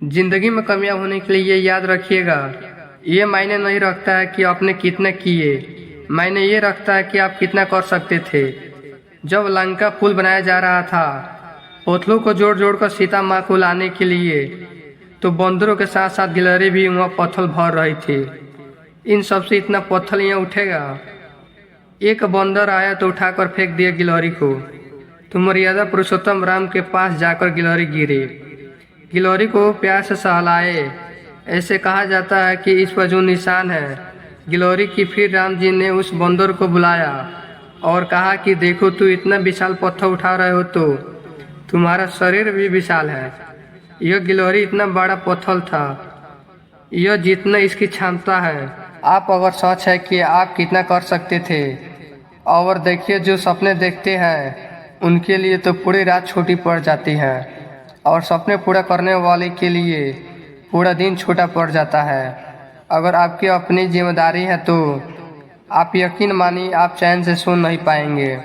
जिंदगी में कामयाब होने के लिए ये याद रखिएगा, ये मायने नहीं रखता है कि आपने कितना किए, मायने ये रखता है कि आप कितना कर सकते थे। जब लंका पुल बनाया जा रहा था, पोतलों को जोड़ जोड़ कर सीता माँ को लाने के लिए, तो बंदरों के साथ साथ गिलहरी भी वहाँ पत्थर भर रही थी। इन सबसे इतना पत्थर यहाँ उठेगा? एक बंदर आया तो उठाकर फेंक दिया गिलहरी को, तो मर्यादा पुरुषोत्तम राम के पास जाकर गिलहरी गिरी। गिलहरी को प्यार से सहलाए। ऐसे कहा जाता है कि इस पर जो निशान है गिलहरी की। फिर राम जी ने उस बंदर को बुलाया और कहा कि देखो, तू इतना विशाल पत्थर उठा रहे हो तो तुम्हारा शरीर भी विशाल है। यह गिलहरी इतना बड़ा पत्थर था, यह जितना इसकी क्षमता है। आप अगर सच है कि आप कितना कर सकते थे, और देखिए जो सपने देखते हैं उनके लिए तो पूरी रात छोटी पड़ जाती है, और सपने पूरा करने वाले के लिए पूरा दिन छोटा पड़ जाता है। अगर आपकी अपनी जिम्मेदारी है तो आप यकीन मानिए आप चैन से सो नहीं पाएंगे।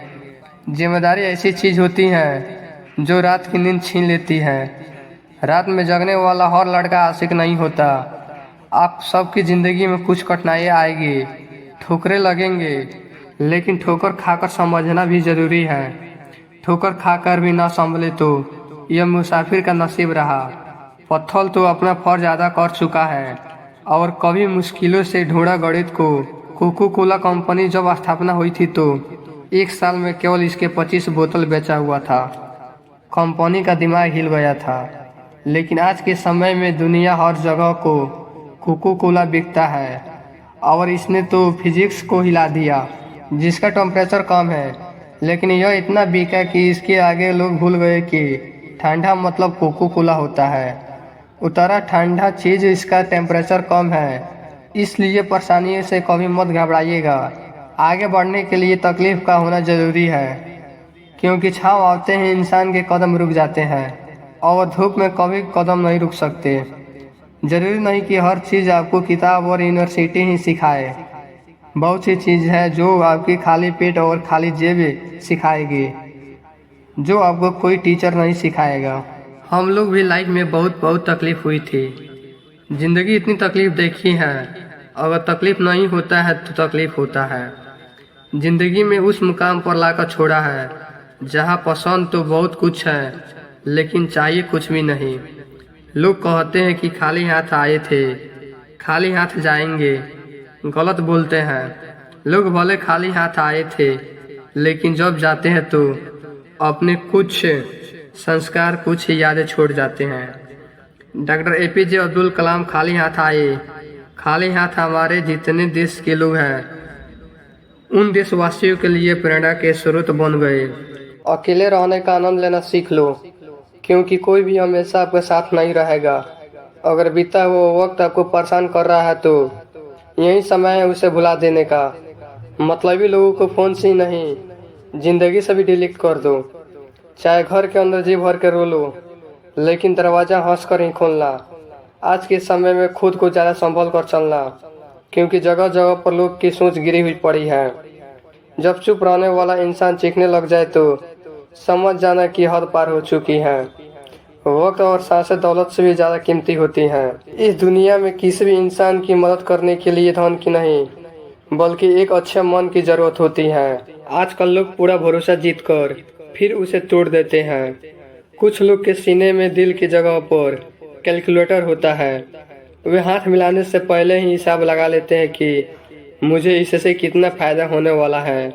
जिम्मेदारी ऐसी चीज़ होती है जो रात की नींद छीन लेती है। रात में जगने वाला हर लड़का आशिक नहीं होता। आप सबकी ज़िंदगी में कुछ कठिनाइयाँ आएगी, ठोकरें लगेंगे, लेकिन ठोकर खाकर समझना भी ज़रूरी है। ठोकर खाकर भी ना संभले तो यह मुसाफिर का नसीब रहा। पत्थर तो अपना फर्ज अदा कर चुका है, और कभी मुश्किलों से ढूंढा गणित को। कोको कोला कंपनी जब स्थापना हुई थी तो एक साल में केवल इसके 25 बोतल बेचा हुआ था। कंपनी का दिमाग हिल गया था। लेकिन आज के समय में दुनिया हर जगह को कोको कोला बिकता है, और इसने तो फिजिक्स को हिला दिया, जिसका टेम्परेचर कम है। लेकिन यह इतना बिका कि इसके आगे लोग भूल गए कि ठंडा मतलब कोको कोला होता है। उतरा ठंडा चीज़, इसका टेम्परेचर कम है। इसलिए परेशानी से कभी मत घबराइएगा। आगे बढ़ने के लिए तकलीफ का होना ज़रूरी है, क्योंकि छाँव आते ही इंसान के कदम रुक जाते हैं, और धूप में कभी कदम नहीं रुक सकते। ज़रूरी नहीं कि हर चीज़ आपको किताब और यूनिवर्सिटी ही सिखाए। बहुत सी चीज़ है जो आपकी खाली पेट और खाली जेब सिखाएगी, जो आपको कोई टीचर नहीं सिखाएगा। हम लोग भी लाइफ में बहुत तकलीफ हुई थी। ज़िंदगी इतनी तकलीफ देखी है। अगर तकलीफ नहीं होता है तो तकलीफ होता है। ज़िंदगी में उस मुकाम पर लाकर छोड़ा है जहाँ पसंद तो बहुत कुछ है, लेकिन चाहिए कुछ भी नहीं। लोग कहते हैं कि खाली हाथ आए थे, खाली हाथ जाएंगे। गलत बोलते हैं। लोग भले खाली हाथ आए थे, लेकिन जब जाते हैं तो अपने कुछ संस्कार, कुछ यादें छोड़ जाते हैं। डॉक्टर APJ अब्दुल कलाम खाली हाथ आए। खाली हाथ हमारे जितने देश के लोग हैं उन देशवासियों के लिए प्रेरणा के स्रोत बन गए। अकेले रहने का आनंद लेना सीख लो, क्योंकि कोई भी हमेशा आपके साथ नहीं रहेगा। अगर बीता हुआ वक्त आपको परेशान कर रहा है तो यही समय है उसे भुला देने का। मतलबी लोगों को फ़ोन से ही नहीं, ज़िंदगी से भी डिलीट कर दो। चाहे घर के अंदर जी भर के रो लो, लेकिन दरवाज़ा हंस कर ही खोलना। आज के समय में खुद को ज़्यादा संभल कर चलना, क्योंकि जगह जगह पर लोग की सोच गिरी हुई पड़ी है। जब चुप रहने वाला इंसान चीखने लग जाए तो समझ जाना कि हद पार हो चुकी है। वक्त और सांसें दौलत से भी ज़्यादा कीमती होती हैं। इस दुनिया में किसी भी इंसान की मदद करने के लिए धन की नहीं, बल्कि एक अच्छे मन की ज़रूरत होती है। आजकल लोग पूरा भरोसा जीत कर फिर उसे तोड़ देते हैं। कुछ लोग के सीने में दिल की जगह पर कैलकुलेटर होता है। वे हाथ मिलाने से पहले ही हिसाब लगा लेते हैं कि मुझे इससे कितना फ़ायदा होने वाला है।